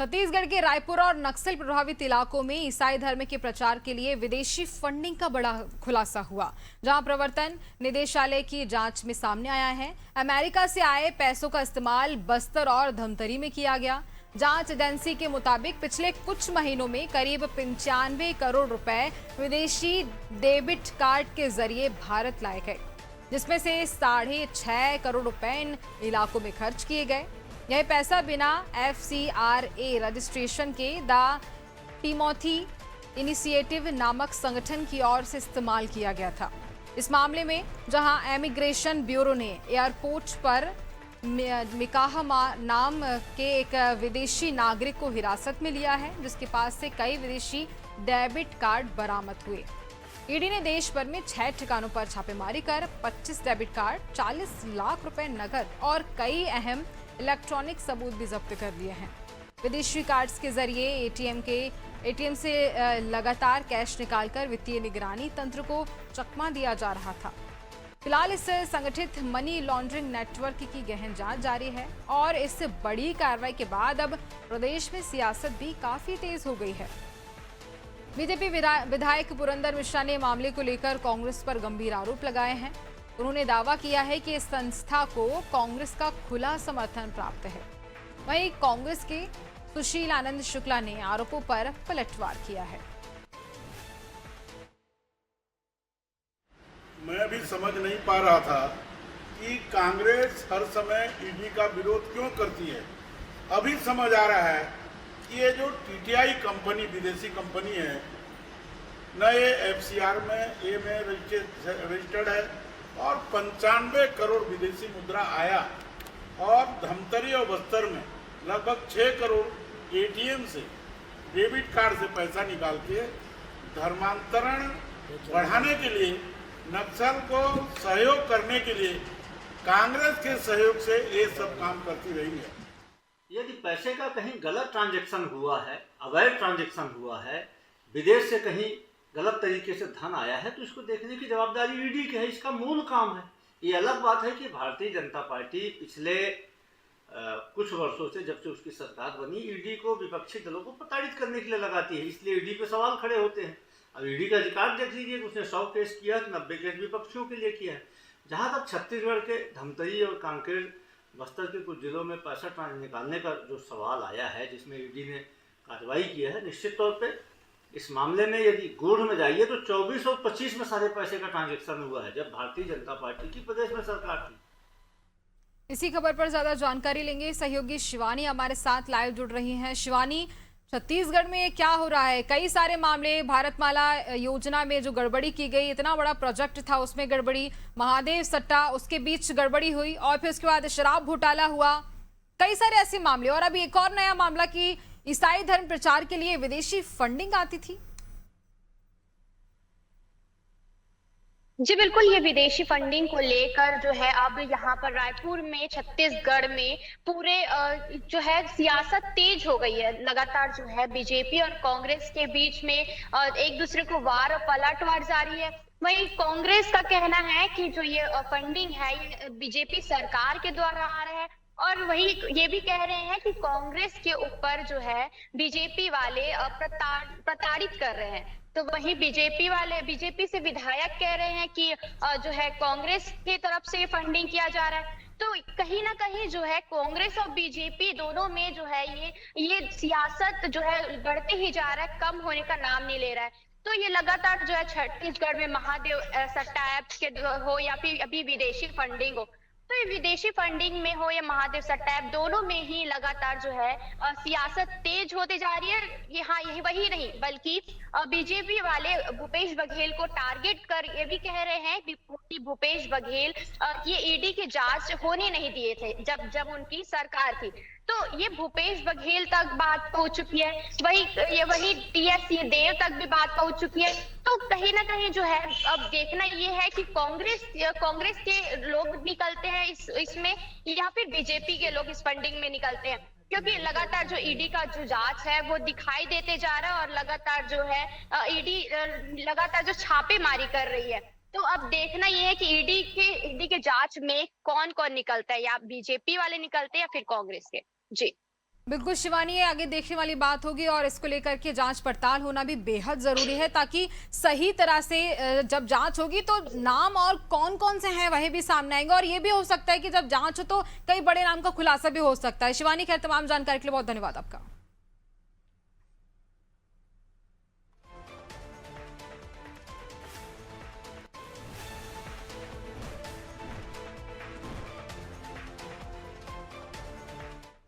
छत्तीसगढ़ के रायपुर और नक्सल प्रभावित इलाकों में ईसाई धर्म के प्रचार के लिए विदेशी फंडिंग का बड़ा खुलासा हुआ, जहां प्रवर्तन निदेशालय की जांच में सामने आया है। अमेरिका से आए पैसों का इस्तेमाल बस्तर और धमतरी में किया गया। जांच एजेंसी के मुताबिक पिछले कुछ महीनों में करीब 95 करोड़ रुपए विदेशी डेबिट कार्ड के जरिए भारत लाए गए, जिसमें से 6.5 करोड़ रुपए इन इलाकों में खर्च किए गए। यह पैसा बिना FCRA रजिस्ट्रेशन के द टिमोथी इनिशिएटिव नामक संगठन की ओर से इस्तेमाल किया गया था। इस मामले में जहां इमिग्रेशन ब्यूरो ने एयरपोर्ट पर मिकाहमा नाम के एक विदेशी नागरिक को हिरासत में लिया है, जिसके पास से कई विदेशी डेबिट कार्ड बरामद हुए। ईडी ने देश भर में 6 ठिकानों पर छापेमारी कर 25 डेबिट कार्ड, 40 लाख रुपए नकद और कई अहम इलेक्ट्रॉनिक सबूत भी जब्त कर लिए हैं। विदेशी कार्ड्स के जरिए एटीएम से लगातार कैश निकालकर वित्तीय निगरानी तंत्र को चकमा दिया जा रहा था। फिलहाल इस संगठित मनी लॉन्ड्रिंग नेटवर्क की गहन जांच जारी है और इस बड़ी कार्रवाई के बाद अब प्रदेश में सियासत भी काफी तेज हो गई है। बीजेपी विधायक पुरंदर मिश्रा ने मामले को लेकर कांग्रेस पर गंभीर आरोप लगाए हैं। उन्होंने दावा किया है कि इस संस्था को कांग्रेस का खुला समर्थन प्राप्त है। वहीं कांग्रेस के सुशील आनंद शुक्ला ने आरोपों पर पलटवार किया है। मैं भी समझ नहीं पा रहा था कि कांग्रेस हर समय ईडी का विरोध क्यों करती है। अभी समझ आ रहा है कि ये जो टीटीआई कंपनी विदेशी कंपनी है, न ये FCR में रजिस्टर्ड है और 95 करोड़ विदेशी मुद्रा आया और धमतरी और बस्तर में लगभग 6 करोड़ ATM से डेबिट कार्ड से पैसा निकाल के धर्मांतरण बढ़ाने के लिए, नक्सल को सहयोग करने के लिए कांग्रेस के सहयोग से ये सब काम करती रही है। यदि पैसे का कहीं गलत ट्रांजैक्शन हुआ है, अवैध ट्रांजैक्शन हुआ है, विदेश से कहीं गलत तरीके से धन आया है, तो इसको देखने की जवाबदारी ईडी की है। इसका मूल काम है। ये अलग बात है कि भारतीय जनता पार्टी पिछले कुछ वर्षों से, जब से उसकी सरकार बनी, ईडी को विपक्षी दलों को प्रताड़ित करने के लिए लगाती है। इसलिए ईडी पे सवाल खड़े होते हैं। अब ईडी का रिकॉर्ड देख लीजिए, उसने 100 केस किया, 90 केस विपक्षियों के लिए किया है। जहाँ तक छत्तीसगढ़ के धमतरी और कांकेर बस्तर के कुछ जिलों में पैसा निकालने का जो सवाल आया है, जिसमें ईडी ने कार्रवाई की है, निश्चित तौर पे इस मामले में यदि गूढ़ में जाइए तो 24 और 25 में सारे पैसे का ट्रांजैक्शन हुआ है, जब भारतीय जनता पार्टी की प्रदेश में सरकार थी। इसी खबर पर ज्यादा जानकारी लेंगे। सहयोगी शिवानी हमारे साथ लाइव जुड़ रही हैं। शिवानी, छत्तीसगढ़ में क्या हो रहा है? कई सारे मामले, भारतमाला योजना में जो गड़बड़ी की गई, इतना बड़ा प्रोजेक्ट था, उसमें गड़बड़ी, महादेव सट्टा, उसके बीच गड़बड़ी हुई और फिर उसके बाद शराब घोटाला हुआ, कई सारे ऐसे मामले। और अभी एक और नया मामला कि ईसाई धर्म प्रचार के लिए विदेशी फंडिंग आती थी। जी बिल्कुल, ये विदेशी फंडिंग को लेकर जो है अब यहाँ पर रायपुर में, छत्तीसगढ़ में पूरे जो है सियासत तेज हो गई है। लगातार जो है बीजेपी और कांग्रेस के बीच में एक दूसरे को वार पलटवार जारी है। वहीं कांग्रेस का कहना है कि जो ये फंडिंग है ये बीजेपी सरकार के द्वारा आ रहा है, और वही ये भी कह रहे हैं कि कांग्रेस के ऊपर जो है बीजेपी वाले प्रताड़ित कर रहे हैं। तो वहीं बीजेपी से विधायक कह रहे हैं कि जो है कांग्रेस की तरफ से फंडिंग किया जा रहा है। तो कहीं ना कहीं जो है कांग्रेस और बीजेपी दोनों में जो है ये सियासत जो है बढ़ते ही जा रहा है, कम होने का नाम नहीं ले रहा है। तो ये लगातार जो है छत्तीसगढ़ में महादेव सट्टा ऐप के हो या फिर अभी विदेशी फंडिंग हो, तो ये विदेशी फंडिंग में हो या महादेव सट्टा ऐप, दोनों में ही लगातार जो है सियासत तेज होती जा रही है। ये हाँ, यही वही नहीं बल्कि बीजेपी वाले भूपेश बघेल को टारगेट कर ये भी कह रहे हैं कि भूपेश बघेल ये ईडी की जांच होने नहीं दिए थे जब उनकी सरकार थी। तो ये भूपेश बघेल तक बात पहुंच चुकी है, वही TS सिंहदेव तक भी बात पहुंच चुकी है। तो कहीं ना कहीं जो है अब देखना ये है कि कांग्रेस के लोग निकलते हैं इसमें या फिर बीजेपी के लोग इस फंडिंग में निकलते हैं, क्योंकि लगातार जो ईडी का जो जांच है वो दिखाई देते जा रहा है और लगातार जो है ईडी लगातार जो छापेमारी कर रही है। तो अब देखना ये है कि ईडी के जांच में कौन कौन निकलता है, या बीजेपी वाले निकलते हैं या फिर कांग्रेस के। जी बिल्कुल शिवानी, ये आगे देखने वाली बात होगी और इसको लेकर के जांच पड़ताल होना भी बेहद जरूरी है, ताकि सही तरह से जब जांच होगी तो नाम और कौन कौन से हैं वह भी सामने आएंगे। और ये भी हो सकता है कि जब जांच हो तो कई बड़े नाम का खुलासा भी हो सकता है। शिवानी, खैर तमाम जानकारी के लिए बहुत धन्यवाद आपका।